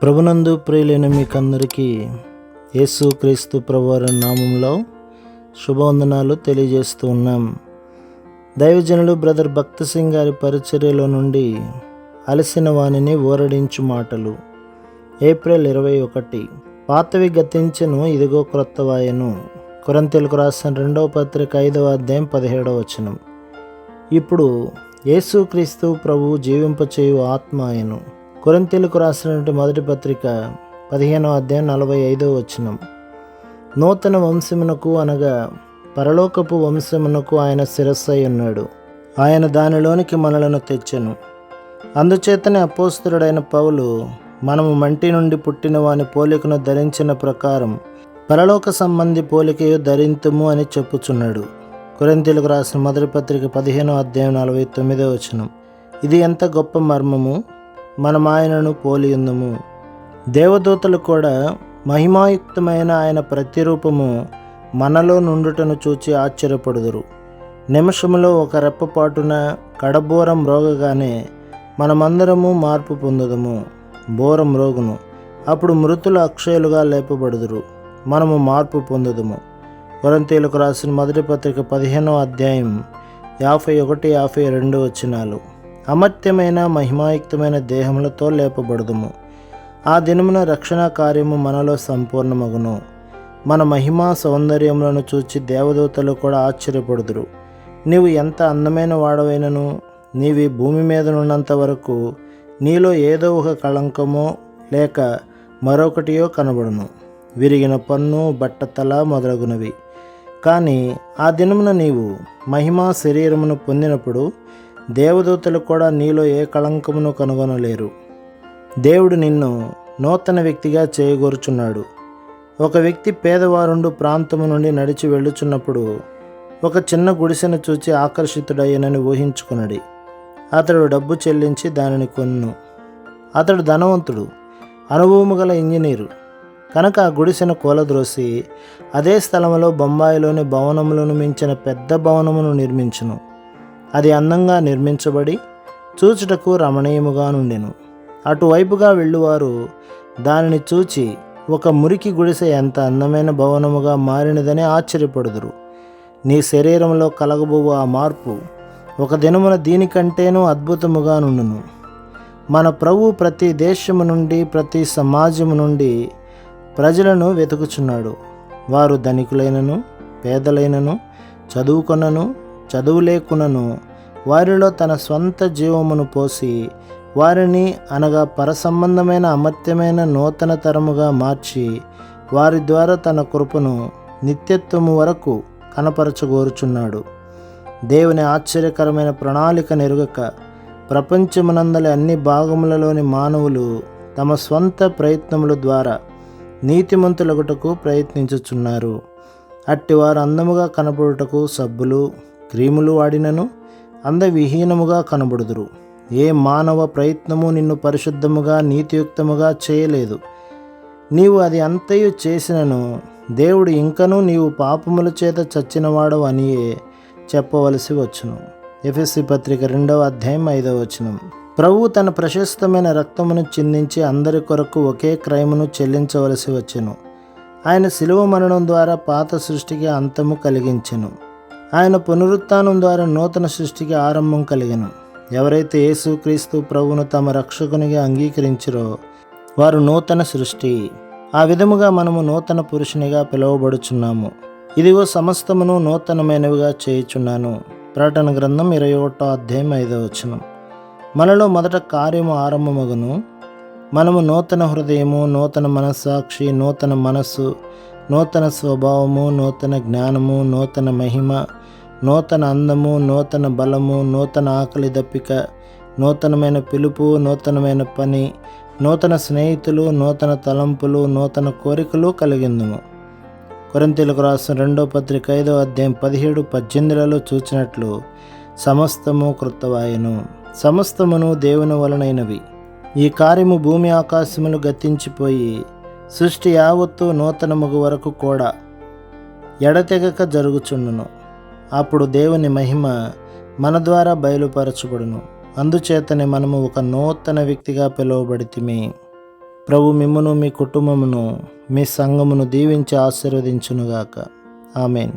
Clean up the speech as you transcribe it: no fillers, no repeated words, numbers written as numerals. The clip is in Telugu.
ప్రభునందు ప్రియులైన మీకందరికీ యేసుక్రీస్తు ప్రభువారి నామంలో శుభవందనాలు తెలియజేస్తూ ఉన్నాం. దైవజనులు బ్రదర్ భక్త్ సింగ్ గారి పరిచర్యలో నుండి అలసిన వానిని ఊరడించు మాటలు. ఏప్రిల్ 21. పాతవి గతించెను, ఇదిగో క్రొత్తవాయెను. కొరింథీయులకు రాసిన 2వ పత్రిక 5వ అధ్యాయం 17వ వచనం. ఇప్పుడు యేసుక్రీస్తు ప్రభువు జీవింపచేయు ఆత్మ ఆయను. కొరింథీయులకు రాసినటువంటి మొదటి పత్రిక 15వ అధ్యాయం 45వ వచనం. నూతన వంశమునకు అనగా పరలోకపు వంశమునకు ఆయన శిరస్సై ఉన్నాడు. ఆయన దానిలోనికి మనలను తెచ్చెను. అందుచేతనే అపోస్తలుడైన పౌలు మనము మంటి నుండి పుట్టిన వాని పోలికను ధరించిన ప్రకారం పరలోక సంబంధి పోలికయు ధరింతుము అని చెప్పుచున్నాడు. కొరింథీయులకు రాసిన మొదటి పత్రిక 15వ అధ్యాయం 49వ వచనం. ఇది ఎంత గొప్ప మర్మము! మనం ఆయనను పోలియుందుము. దేవదూతలు కూడా మహిమాయుక్తమైన ఆయన ప్రతిరూపము మనలో నుండుటను చూచి ఆశ్చర్యపడుదురు. నిమిషములో ఒక రెప్పపాటున కడబోరం మ్రోగగానే మనమందరము మార్పు పొందుదము. బోరం మ్రోగును, అప్పుడు మృతులు అక్షయులుగా లేపబడుదురు, మనము మార్పు పొందుదము. కొరింథీయులకు రాసిన మొదటి పత్రిక 15వ అధ్యాయం 51-52 వచనాలు. అమర్త్యమైన మహిమాయుక్తమైన దేహములతో లేపబడుదుము. ఆ దినమున రక్షణ కార్యము మనలో సంపూర్ణమగును. మన మహిమా సౌందర్యములను చూచి దేవదూతలు కూడా ఆశ్చర్యపడుదురు. నీవు ఎంత అందమైన వాడవైనను నీవి భూమి మీద ఉన్నంత వరకు నీలో ఏదో ఒక కళంకమో లేక మరొకటియో కనబడును, విరిగిన పన్ను, బట్టతల మొదలగునవి. కానీ ఆ దినమున నీవు మహిమా శరీరమును పొందినప్పుడు దేవదూతలు కూడా నీలో ఏ కళంకమును కనుగొనలేరు. దేవుడు నిన్ను నూతన వ్యక్తిగా చేయగోరుచున్నాడు. ఒక వ్యక్తి పేదవారుండు ప్రాంతము నుండి నడిచి వెళ్ళుచున్నప్పుడు ఒక చిన్న గుడిసెను చూచి ఆకర్షితుడయ్యనని ఊహించుకున్నది. అతడు డబ్బు చెల్లించి దానిని కొన్ను. అతడు ధనవంతుడు, అనుభవము గల ఇంజనీరు కనుక ఆ గుడిసెను కూలద్రోసి అదే స్థలంలో బొంబాయిలోని భవనములను మించిన పెద్ద భవనమును నిర్మించును. అది అందంగా నిర్మించబడి చూచుటకు రమణీయముగా నుండెను. అటువైపుగా వెళ్ళువారు దానిని చూచి ఒక మురికి గుడిసె ఎంత అందమైన భవనముగా మారినదని ఆశ్చర్యపడుదురు. నీ శరీరంలో కలగబోవు ఆ మార్పు ఒక దినమున దీనికంటేనూ అద్భుతముగా నుండును. మన ప్రభు ప్రతి దేశము నుండి ప్రతి సమాజము నుండి ప్రజలను వెతుకుచున్నాడు. వారు ధనికులైనను పేదలైనను చదువుకొనను చదువు లేకునను వారిలో తన స్వంత జీవమును పోసి వారిని అనగా పరసంబంధమైన అమర్త్యమైన నూతన తరముగా మార్చి వారి ద్వారా తన కృపను నిత్యత్వము వరకు కనపరచగోరుచున్నాడు. దేవుని ఆశ్చర్యకరమైన ప్రణాళిక నెరుగక ప్రపంచమునందలి అన్ని భాగములలోని మానవులు తమ స్వంత ప్రయత్నముల ద్వారా నీతిమంతులగుటకు ప్రయత్నించుచున్నారు. అట్టివారు అందముగా కనబడుటకు సబ్బులు క్రీములు వాడినను అందవిహీనముగా కనబడుదురు. ఏ మానవ ప్రయత్నము నిన్ను పరిశుద్ధముగా నీతియుక్తముగా చేయలేదు. నీవు అది అంతయు చేసినను దేవుడు ఇంకనూ నీవు పాపముల చేత చచ్చినవాడవు అనియే చెప్పవలసి వచ్చును. ఎఫెసీ పత్రిక 2వ అధ్యాయం 5వ వచనం. ప్రభువు తన ప్రశస్తమైన రక్తమును చిందించి అందరి కొరకు ఒకే క్రయమును చెల్లించవలసి వచ్చెను. ఆయన శిలువ మరణం ద్వారా పాత సృష్టికి అంతము కలిగించెను. ఆయన పునరుత్థానం ద్వారా నూతన సృష్టికి ఆరంభం కలిగెను. ఎవరైతే యేసుక్రీస్తు ప్రభువును తమ రక్షకునిగా అంగీకరించిరో వారు నూతన సృష్టి. ఆ విధముగా మనము నూతన పురుషునిగా పిలువబడుచున్నాము. ఇదిగో సమస్తమును నూతనమైనవిగా చేయుచున్నాను. ప్రకటన గ్రంథం 21వ అధ్యాయం 5వ వచనం. మనలో మొదట కార్యము ఆరంభమగును. మనము నూతన హృదయము, నూతన మనస్సాక్షి, నూతన మనస్సు, నూతన స్వభావము, నూతన జ్ఞానము, నూతన మహిమ, నూతన అందము, నూతన బలము, నూతన ఆకలి దప్పిక, నూతనమైన పిలుపు, నూతనమైన పని, నూతన స్నేహితులు, నూతన తలంపులు, నూతన కోరికలు కలిగిందుము. కొరింథీయులకు రాసిన 2వ పత్రిక 5వ అధ్యాయం 17-18లలో చూచినట్లు సమస్తము క్రొత్తవాయెను. సమస్తమును దేవుని వలనైనవి. ఈ కార్యము భూమి ఆకాశములు గతించిపోయి సృష్టి యావత్తు నూతనముగు వరకు కూడా ఎడతెగక జరుగుచుండును. అప్పుడు దేవుని మహిమ మన ద్వారా బయలుపరచబడును. అందుచేతనే మనము ఒక నూతన వ్యక్తిగా పిలువబడితిమి. ప్రభు మిమ్మును, మీ కుటుంబమును, మీ సంఘమును దీవించి ఆశీర్వదించునుగాక. ఆమేన్.